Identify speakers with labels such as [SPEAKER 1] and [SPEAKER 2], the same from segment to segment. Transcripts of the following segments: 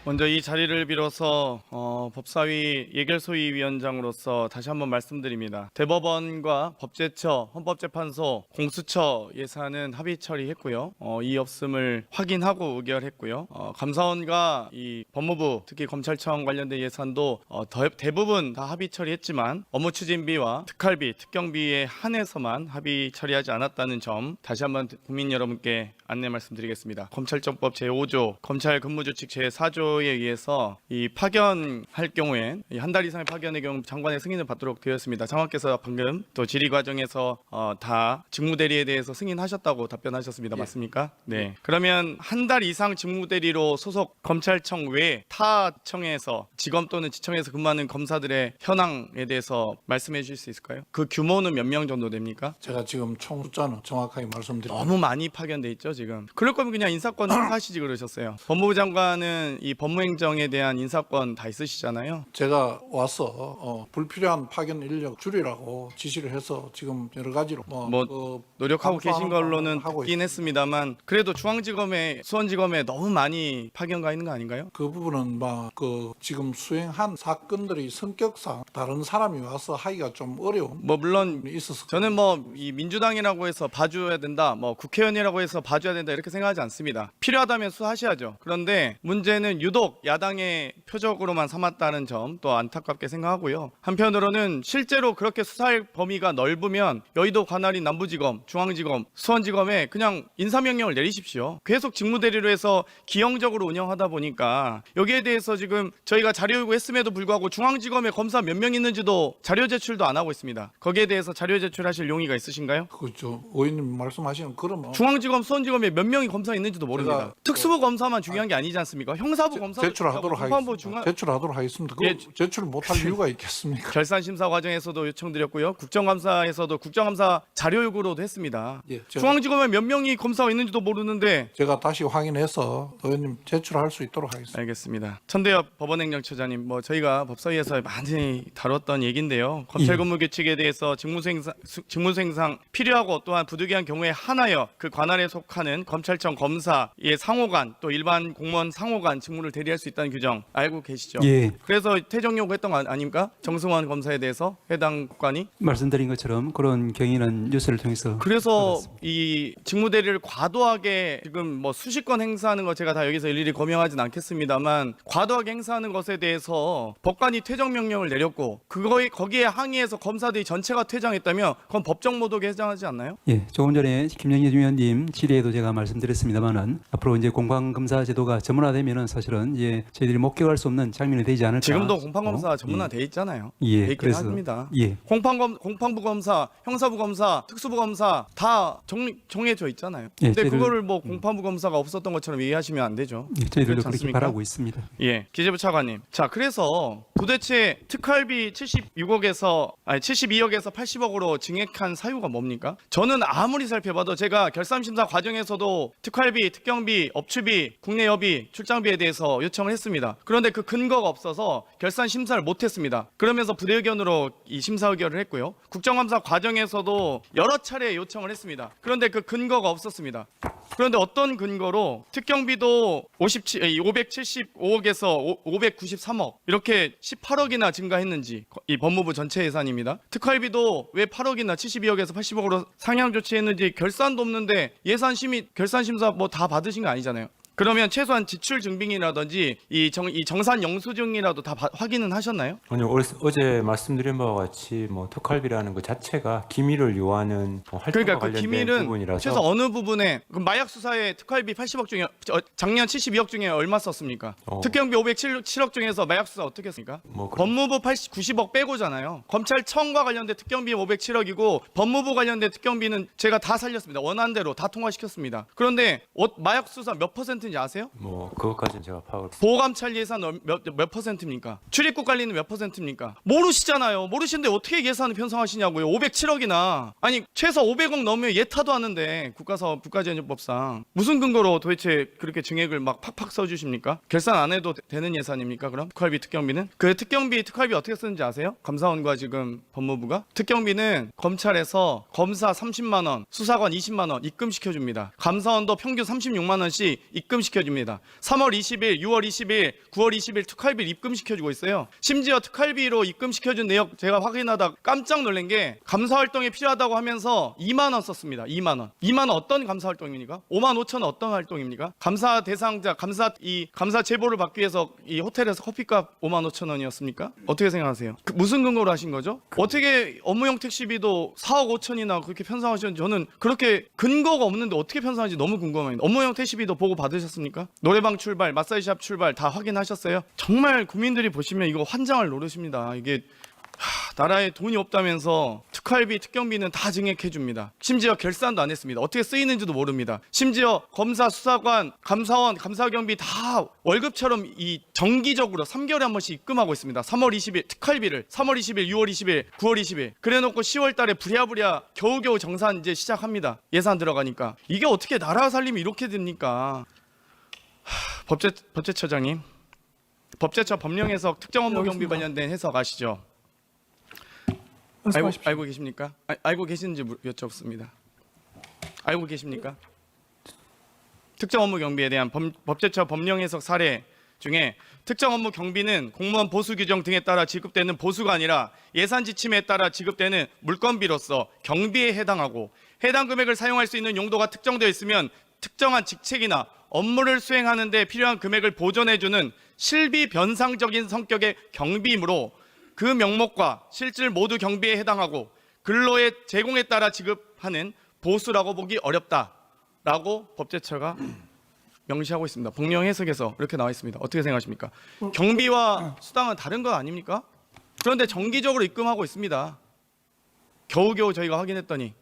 [SPEAKER 1] 먼저 이 자리를 빌어서 법사위 예결소위위원장으로서 다시 한번 말씀드립니다. 대법원과 법제처, 헌법재판소, 공수처 예산은 합의 처리했고요. 이 없음을 확인하고 의결했고요. 감사원과 이 법무부, 특히 검찰청 관련된 예산도 대부분 다 합의 처리했지만 업무 추진비와 특활비, 특경비에 한해서만 합의 처리하지 않았다는 점 다시 한번 국민 여러분께 안내 말씀드리겠습니다. 검찰청법 제5조, 검찰 근무규칙 제4조에 의해서 이 파견할 경우에 한 달 이상의 파견의 경우 장관의 승인을 받도록 되었습니다. 장관께서 방금 또 질의 과정에서 다 직무대리에 대해서 승인하셨다고 답변하셨습니다.
[SPEAKER 2] 예.
[SPEAKER 1] 맞습니까? 네. 그러면 한 달 이상 직무대리로 소속 검찰청 외 타 청에서 지검 또는 지청에서 근무하는 검사들의 현황에 대해서 말씀해 주실 수 있을까요? 그 규모는 몇 명 정도 됩니까?
[SPEAKER 2] 제가 지금 총 숫자는 정확하게 말씀드립니다.
[SPEAKER 1] 너무 많이 파견돼 있죠 지금. 그럴 거면 그냥 인사권 행사하시지 그러셨어요. 법무부 장관은 이 법무행정에 대한 인사권 다 있으시잖아요.
[SPEAKER 2] 제가 와서 불필요한 파견 인력 줄이라고 지시를 해서 지금 여러 가지로
[SPEAKER 1] 노력하고 계신
[SPEAKER 2] 감사하는
[SPEAKER 1] 걸로는
[SPEAKER 2] 하고
[SPEAKER 1] 듣긴 했습니다만 그래도 중앙지검에 수원지검에 너무 많이 파견 가 있는 거 아닌가요?
[SPEAKER 2] 그 부분은 지금 수행한 사건들이 성격상 다른 사람이 와서 하기가 좀 어려운
[SPEAKER 1] 물론
[SPEAKER 2] 부분이 있어서
[SPEAKER 1] 저는 이 민주당이라고 해서 봐줘야 된다, 국회의원이라고 해서 봐줘야 된다 이렇게 생각하지 않습니다. 필요하다면 수하셔야죠. 그런데 문제는 유독 야당의 표적으로만 삼았다는 점 또 안타깝게 생각하고요. 한편으로는 실제로 그렇게 수사할 범위가 넓으면 여의도 관할인 남부지검, 중앙지검, 수원지검에 그냥 인사명령을 내리십시오. 계속 직무대리로 해서 기형적으로 운영하다 보니까 여기에 대해서 지금 저희가 자료 요구했음에도 불구하고 중앙지검에 검사 몇 명 있는지도 자료 제출도 안 하고 있습니다. 거기에 대해서 자료 제출하실 용의가 있으신가요?
[SPEAKER 2] 그죠. 의원님 말씀하시는 그러면
[SPEAKER 1] 중앙지검, 수원지검에 몇 명이 검사 있는지도 모릅니다. 특수부 검사만 중요한 게 아니지 않습니까? 형사부 검사
[SPEAKER 2] 제출하도록 하겠습니다. 제출하도록 하겠습니다.
[SPEAKER 1] 예.
[SPEAKER 2] 제출 못할 이유가 있겠습니까?
[SPEAKER 1] 결산심사 과정에서도 요청드렸고요. 국정감사에서도 국정감사 자료 요구로도 했습니다.
[SPEAKER 2] 예,
[SPEAKER 1] 중앙지검에 몇 명이 검사가 있는지도 모르는데.
[SPEAKER 2] 제가 다시 확인해서 의원님 제출할 수 있도록 하겠습니다.
[SPEAKER 1] 알겠습니다. 천대엽 법원행정처장님, 저희가 법사위에서 많이 다뤘던 얘기인데요. 검찰근무규칙에 대해서 직무수행상 필요하고 또한 부득이한 경우에 한하여 그 관할에 속하는 검찰청 검사의 상호간 또 일반 공무원 상호간 직무를 대리할 수 있다는 규정 알고 계시죠?
[SPEAKER 3] 예.
[SPEAKER 1] 그래서 퇴정 요구했던 거 아닙니까? 정승환 검사에 대해서 해당 국관이?
[SPEAKER 3] 말씀드린 것처럼 그런 경위는 뉴스를 통해서
[SPEAKER 1] 그래서
[SPEAKER 3] 받았습니다.
[SPEAKER 1] 이 직무대리를 과도하게 지금 수십 건 행사하는 거 제가 다 여기서 일일이 검명하진 않겠습니다만 과도하게 행사하는 것에 대해서 법관이 퇴정 명령을 내렸고 거기에 항의해서 검사들이 전체가 퇴장했다면 그건 법정 모독에 해당하지 않나요?
[SPEAKER 3] 예, 조금 전에 김영희 위원님 질의에도 제가 말씀드렸습니다만은 앞으로 이제 공판검사 제도가 전문화되면은 사실은 이제 저희들이 목격할 수 없는 장면이 되지 않을까.
[SPEAKER 1] 지금도 공판검사 전문화돼 있잖아요.
[SPEAKER 3] 예,
[SPEAKER 1] 돼 있긴
[SPEAKER 3] 그래서
[SPEAKER 1] 합니다.
[SPEAKER 3] 예,
[SPEAKER 1] 공판부 검사, 형사부 검사, 특수부 검사 다 정해져 있잖아요.
[SPEAKER 3] 예,
[SPEAKER 1] 근데
[SPEAKER 3] 저희들-
[SPEAKER 1] 그거를 공판부 검사가 없었던 것처럼 이해하시면 안 되죠.
[SPEAKER 3] 예, 저희들도
[SPEAKER 1] 그렇지
[SPEAKER 3] 그렇게
[SPEAKER 1] 않습니까?
[SPEAKER 3] 바라고 있습니다.
[SPEAKER 1] 예, 기재부 차관님. 자, 그래서 도대체 특활비 72억에서 80억으로 증액한 사유가 뭡니까? 저는 아무리 살펴봐도 제가 결산심사 과정에서도 특활비, 특경비, 업추비, 국내 여비, 출장비에 대해서 요청을 했습니다. 그런데 그 근거가 없어서 결산 심사를 못했습니다. 그러면서 부대의견으로 이 심사 의결을 했고요. 국정감사 과정에서도 여러 차례 요청을 했습니다. 그런데 그 근거가 없었습니다. 그런데 어떤 근거로 특경비도 575억에서 593억 이렇게 18억이나 증가했는지 이 법무부 전체 예산입니다. 특활비도 왜 8억이나 72억에서 80억으로 상향 조치했는지 결산도 없는데 결산 심사 다 받으신 거 아니잖아요. 그러면 최소한 지출 증빙이라든지 이 정산 영수증이라도 다 확인은 하셨나요?
[SPEAKER 4] 아니요, 어제 말씀드린 바와 같이 특활비라는 것 자체가 기밀을 요하는 활동과
[SPEAKER 1] 그러니까 그
[SPEAKER 4] 관련된
[SPEAKER 1] 기밀은
[SPEAKER 4] 부분이라서
[SPEAKER 1] 최소 어느 부분에 마약 수사에 특활비 80억 중에 작년 72억 중에 얼마 썼습니까? 특경비 507억 중에서 마약 수사 어떻게 했습니까? 법무부 90억 빼고잖아요. 검찰청과 관련된 특경비 507억이고 법무부 관련된 특경비는 제가 다 살렸습니다. 원안대로 다 통과시켰습니다. 그런데 마약 수사 몇 %인지 아세요?
[SPEAKER 4] 그것까지는 제가 파악을
[SPEAKER 1] 보감찰 예산 몇 %입니까? 출입국 관리는 몇 %입니까? 모르시잖아요. 모르시는데 어떻게 예산을 편성하시냐고요. 507억이나 아니 최소 500억 넘으면 예타도 하는데 국가사업 국가재정법상 무슨 근거로 도대체 그렇게 증액을 팍팍 써주십니까? 결산 안 해도 되는 예산입니까? 그럼 특활비 특경비는? 그 특활비 어떻게 쓰는지 아세요? 감사원과 지금 법무부가 특경비는 검찰에서 검사 30만 원, 수사관 20만 원 입금시켜줍니다. 감사원도 평균 36만 원씩 입금 입금시켜줍니다. 3월 20일, 6월 20일, 9월 20일 특활비를 입금시켜주고 있어요. 심지어 특활비로 입금시켜준 내역 제가 확인하다 깜짝 놀란 게 감사활동이 필요하다고 하면서 2만 원 썼습니다. 2만 원. 2만 원 어떤 감사활동입니까? 5만 5천 원 어떤 활동입니까? 감사 대상자, 감사 제보를 받기 위해서 이 호텔에서 커피값 5만 5천 원이었습니까? 어떻게 생각하세요? 무슨 근거로 하신 거죠? 어떻게 업무용 택시비도 4억 5천이나 그렇게 편성하셨는지 저는 그렇게 근거가 없는데 어떻게 편성하는지 너무 궁금합니다. 업무용 택시비도 보고 받으셨습니까? 노래방 출발, 마사지샵 출발 다 확인하셨어요? 정말 국민들이 보시면 이거 환장을 노르십니다. 이게 나라에 돈이 없다면서 특활비, 특경비는 다 증액해 줍니다. 심지어 결산도 안 했습니다. 어떻게 쓰이는지도 모릅니다. 심지어 검사, 수사관, 감사원, 감사경비 다 월급처럼 이 정기적으로 3개월에 한 번씩 입금하고 있습니다. 3월 20일 특활비를 3월 20일, 6월 20일, 9월 20일 그래놓고 10월 달에 부랴부랴 겨우겨우 정산 이제 시작합니다. 예산 들어가니까 이게 어떻게 나라 살림이 이렇게 됩니까? 법제처장님, 법제처 법령 해석 특정 업무 경비 관련된 해석 아시죠? 알고 계십니까? 알고 계시는지 여쭙습니다. 알고 계십니까? 특정 업무 경비에 대한 법제처 법령 해석 사례 중에 특정 업무 경비는 공무원 보수 규정 등에 따라 지급되는 보수가 아니라 예산 지침에 따라 지급되는 물건비로서 경비에 해당하고 해당 금액을 사용할 수 있는 용도가 특정되어 있으면 특정한 직책이나 업무를 수행하는 데 필요한 금액을 보존해주는 실비 변상적인 성격의 경비이므로 그 명목과 실질 모두 경비에 해당하고 근로의 제공에 따라 지급하는 보수라고 보기 어렵다라고 법제처가 명시하고 있습니다. 법령 해석에서 이렇게 나와 있습니다. 어떻게 생각하십니까? 경비와 수당은 다른 거 아닙니까? 그런데 정기적으로 입금하고 있습니다. 겨우겨우 저희가 확인했더니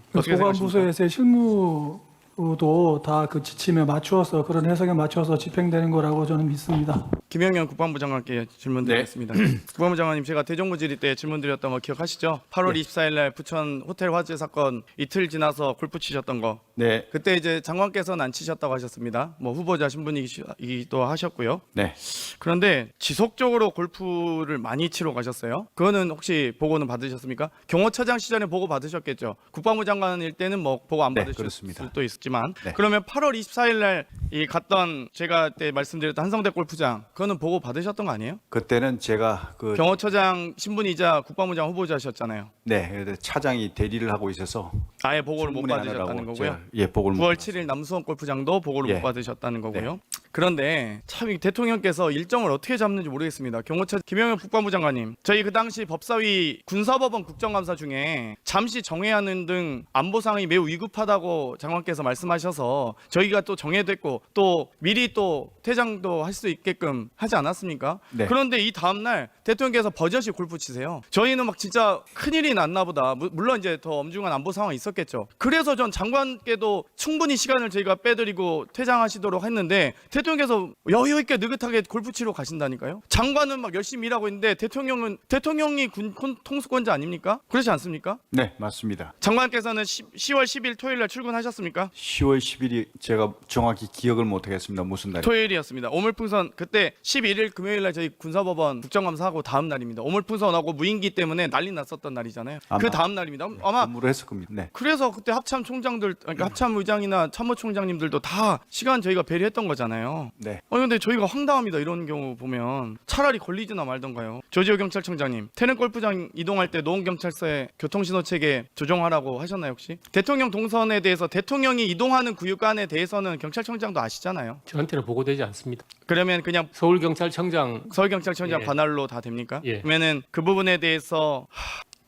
[SPEAKER 1] 어떻게 생각하십니까?
[SPEAKER 5] 보건부서에서의 실무도 다 그 지침에 맞추어서 그런 해석에 맞춰서 집행되는 거라고 저는 믿습니다.
[SPEAKER 1] 김영현 국방부 장관께 질문드리겠습니다. 국방부 장관님, 제가 대정부 질의 때 질문드렸던 거 기억하시죠? 8월 24일 날 부천 호텔 화재 사건 이틀 지나서 골프 치셨던 거.
[SPEAKER 6] 네.
[SPEAKER 1] 그때 이제 장관께서는 안 치셨다고 하셨습니다. 뭐 후보자 신분이기도 하셨고요.
[SPEAKER 6] 네.
[SPEAKER 1] 그런데 지속적으로 골프를 많이 치러 가셨어요? 그거는 혹시 보고는 받으셨습니까? 경호처장 시절에 보고 받으셨겠죠. 국방부 장관일 때는 뭐 보고 안
[SPEAKER 6] 네,
[SPEAKER 1] 받으실
[SPEAKER 6] 그렇습니다.
[SPEAKER 1] 수도 있지만
[SPEAKER 6] 네.
[SPEAKER 1] 그러면 8월 24일 날 이 갔던 제가 그때 말씀드렸던 한성대 골프장 그거는 보고 받으셨던 거 아니에요?
[SPEAKER 6] 그때는 제가 그
[SPEAKER 1] 경호처장 신분이자 국방부장 후보자셨잖아요.
[SPEAKER 6] 네, 차장이 대리를 하고 있어서
[SPEAKER 1] 아예 보고를 못
[SPEAKER 6] 청문회
[SPEAKER 1] 받으셨다는
[SPEAKER 6] 하느라고
[SPEAKER 1] 거고요.
[SPEAKER 6] 제가, 예, 보고를
[SPEAKER 1] 9월
[SPEAKER 6] 못
[SPEAKER 1] 7일 남수원 골프장도 보고를
[SPEAKER 6] 예.
[SPEAKER 1] 못 받으셨다는 거고요. 그런데 참 이 대통령께서 일정을 어떻게 잡는지 모르겠습니다. 경호처 김영현 국방부 장관님, 저희 그 당시 법사위 군사법원 국정감사 중에 잠시 정회하는 등 안보 상황이 매우 위급하다고 장관께서 말씀하셔서 저희가 또 정회됐고 또 미리 또 퇴장도 할 수 있게끔 하지 않았습니까?
[SPEAKER 6] 네.
[SPEAKER 1] 그런데 이 다음 날 대통령께서 버젓이 골프 치세요. 저희는 막 진짜 큰일이 났나 보다. 물론 이제 더 엄중한 안보 상황이 있었겠죠. 그래서 전 장관께도 충분히 시간을 저희가 빼드리고 퇴장하시도록 했는데 대통령께서 여유 있게 느긋하게 골프 치러 가신다니까요. 장관은 막 열심히 일하고 있는데 대통령이 군 통수권자 아닙니까? 그렇지 않습니까?
[SPEAKER 6] 네, 맞습니다.
[SPEAKER 1] 장관께서는 10월 10일 토요일 날 출근하셨습니까?
[SPEAKER 6] 10월 10일이 제가 정확히 기억을 못 하겠습니다. 무슨 날이?
[SPEAKER 1] 토요일이었습니다. 오물풍선 그때 11일 금요일 날 저희 군사법원 국정감사하고 다음 날입니다. 오물풍선하고 무인기 때문에 난리 났었던 날이잖아요. 그 다음 날입니다. 아마
[SPEAKER 6] 업무를 했을 겁니다. 네.
[SPEAKER 1] 그래서 그때 합참 총장들, 그러니까 합참 의장이나 참모총장님들도 다 시간 저희가 배려했던 거잖아요.
[SPEAKER 6] 네.
[SPEAKER 1] 근데 저희가 황당합니다. 이런 경우 보면 차라리 걸리지나 말던가요. 조지호 경찰청장님, 태릉 골프장 이동할 때 노원경찰서에 교통신호체계 조정하라고 하셨나요 혹시? 대통령 동선에 대해서 대통령이 이동하는 구역간에 대해서는 경찰청장도 아시잖아요.
[SPEAKER 7] 저한테는 보고되지 않습니다.
[SPEAKER 1] 그러면 그냥
[SPEAKER 7] 서울경찰청장
[SPEAKER 1] 서울경찰청장
[SPEAKER 7] 예.
[SPEAKER 1] 관할로 다 됩니까?
[SPEAKER 7] 예.
[SPEAKER 1] 그러면은 그 부분에 대해서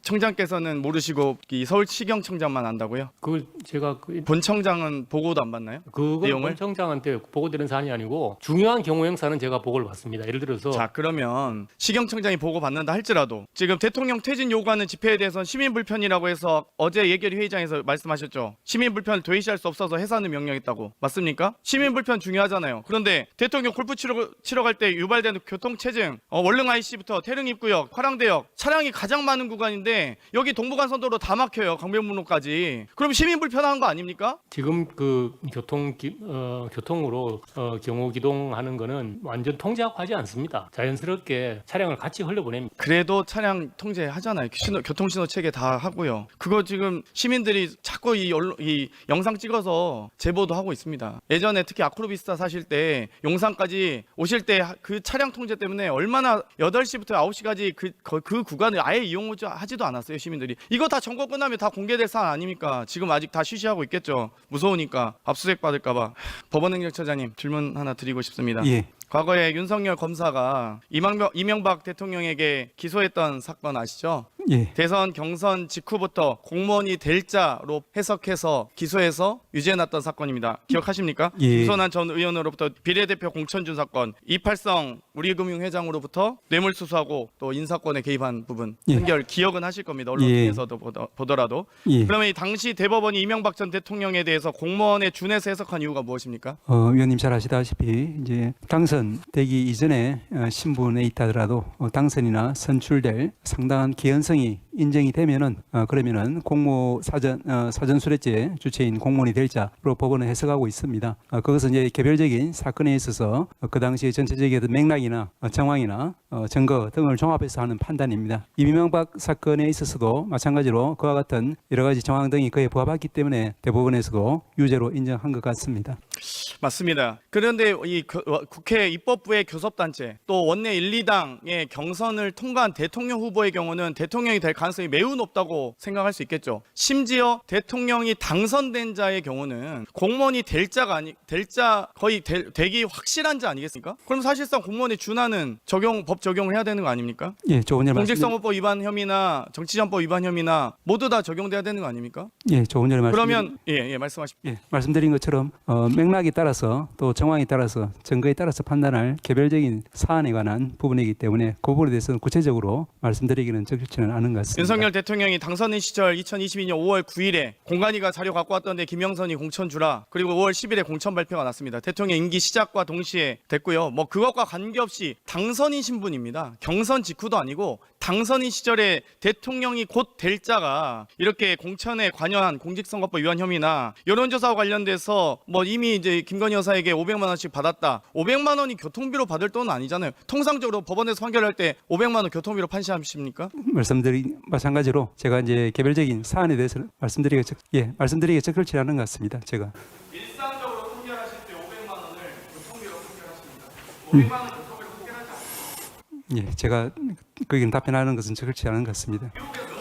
[SPEAKER 1] 청장께서는 모르시고 이 서울시경청장만 안다고요?
[SPEAKER 7] 그 제가
[SPEAKER 1] 본청장은 보고도 안 받나요?
[SPEAKER 7] 그건
[SPEAKER 1] 내용을?
[SPEAKER 7] 본청장한테 보고되는 사안이 아니고 중요한 경우 행사는 제가 보고를 받습니다. 예를 들어서
[SPEAKER 1] 자, 그러면 시경청장이 보고 받는다 할지라도 지금 대통령 퇴진 요구하는 집회에 대해서는 시민 불편이라고 해서 어제 예결위 회의장에서 말씀하셨죠. 시민 불편을 도외시할 수 없어서 해산을 명령했다고. 맞습니까? 시민 불편 중요하잖아요. 그런데 대통령 골프 치러 갈 때 유발되는 교통 체증, 원릉 IC부터 태릉 입구역, 화랑대역 차량이 가장 많은 구간인데 하는데 여기 동부간선도로 다 막혀요. 강변북로까지. 그럼 시민 불편한 거 아닙니까?
[SPEAKER 7] 지금 그 교통으로 경호 기동하는 거는 완전 통제하고 하지 않습니다. 자연스럽게 차량을 같이 흘려보냅니다.
[SPEAKER 1] 그래도 차량 통제하잖아요. 교통신호 체계 다 하고요. 그거 지금 시민들이 자꾸 이 영상 찍어서 제보도 하고 있습니다. 예전에 특히 아크로비스타 사실 때 용산까지 오실 때 그 차량 통제 때문에 얼마나 8시부터 9시까지 그 구간을 아예 이용하지도 않았어요. 시민들이. 이거 다 점거 끝나면 다 공개될 사안 아닙니까? 지금 아직 다 쉬쉬하고 있겠죠. 무서우니까 압수수색 받을까 봐. 법원행정처장님 질문 하나 드리고 싶습니다.
[SPEAKER 3] 예.
[SPEAKER 1] 과거에 윤석열 검사가 이명박 대통령에게 기소했던 사건 아시죠?
[SPEAKER 3] 예.
[SPEAKER 1] 대선 경선 직후부터 공무원이 될 자로 해석해서 기소해서 유죄해놨던 사건입니다. 기억하십니까?
[SPEAKER 3] 예.
[SPEAKER 1] 김선한 전 의원으로부터 비례대표 공천준 사건, 이팔성 우리금융회장으로부터 뇌물수수하고 또 인사권에 개입한 부분
[SPEAKER 3] 예.
[SPEAKER 1] 판결 기억은 하실 겁니다. 언론
[SPEAKER 3] 예.
[SPEAKER 1] 통해서도 보더라도.
[SPEAKER 3] 예.
[SPEAKER 1] 그러면 이 당시 대법원이 이명박 전 대통령에 대해서 공무원에 준해서 해석한 이유가 무엇입니까?
[SPEAKER 3] 위원님 잘 아시다시피 이제 당선되기 이전에 신분에 있다더라도 당선이나 선출될 상당한 개연성이 인정이 되면은 그러면은 공모 사전수뢰죄 주체인 공무원이 될 자로 법원은 해석하고 있습니다. 그것은 이제 개별적인 사건에 있어서 그 당시의 전체적인 어떤 맥락이나 정황이나 증거 등을 종합해서 하는 판단입니다. 이명박 사건에 있어서도 마찬가지로 그와 같은 여러 가지 정황 등이 그에 부합했기 때문에 대법원에서도 유죄로 인정한 것 같습니다.
[SPEAKER 1] 맞습니다. 그런데 이 국회 입법부의 교섭단체 또 원내 1, 2당의 경선을 통과한 대통령 후보의 경우는 대통령이 될 가능성이 매우 높다고 생각할 수 있겠죠. 심지어 대통령이 당선된 자의 경우는 공무원이 거의 되기 확실한 자 아니겠습니까? 그럼 사실상 공무원의 준하는 법 적용을 해야 되는 거 아닙니까?
[SPEAKER 3] 예, 좋은 일
[SPEAKER 1] 공직선거법 위반 혐의나 정치자금법 위반 혐의나 모두 다 적용돼야 되는 거 아닙니까?
[SPEAKER 3] 예, 좋은 일
[SPEAKER 1] 그러면 말씀하십시오.
[SPEAKER 3] 예, 말씀드린 것처럼 맥락에 따라서 또 정황에 따라서 증거에 따라서 판단할 개별적인 사안에 관한 부분이기 때문에 그 부분에 대해서는 구체적으로 말씀드리기는 적절치는 않은 것 같습니다.
[SPEAKER 1] 윤석열 대통령이 당선인 시절 2022년 5월 9일에 공관위가 자료 갖고 왔던데 김영선이 공천 주라. 그리고 5월 10일에 공천 발표가 났습니다. 대통령 임기 시작과 동시에 됐고요. 뭐 그것과 관계없이 당선인 신분입니다. 경선 직후도 아니고 당선인 시절에 대통령이 곧 될 자가 이렇게 공천에 관여한 공직선거법 위반 혐의나 여론조사와 관련돼서 뭐 이미 이제 김건희 여사에게 500만 원씩 받았다. 500만 원이 교통비로 받을 돈은 아니잖아요. 통상적으로 법원에서 판결할 때 500만 원 교통비로 판시하십니까?
[SPEAKER 3] 마찬가지로 제가 이제 개별적인 사안에 대해서는 말씀드리기 적절치 않은 것 같습니다. 제가
[SPEAKER 1] 일상적으로 판결하실 때 500만 원을 교통비로 판결하십니까? 500만 원 교통비로 판결하지 않습니다.
[SPEAKER 3] 제가 거기는 답변하는 것은 적절치 않은 것 같습니다.
[SPEAKER 1] 미국에서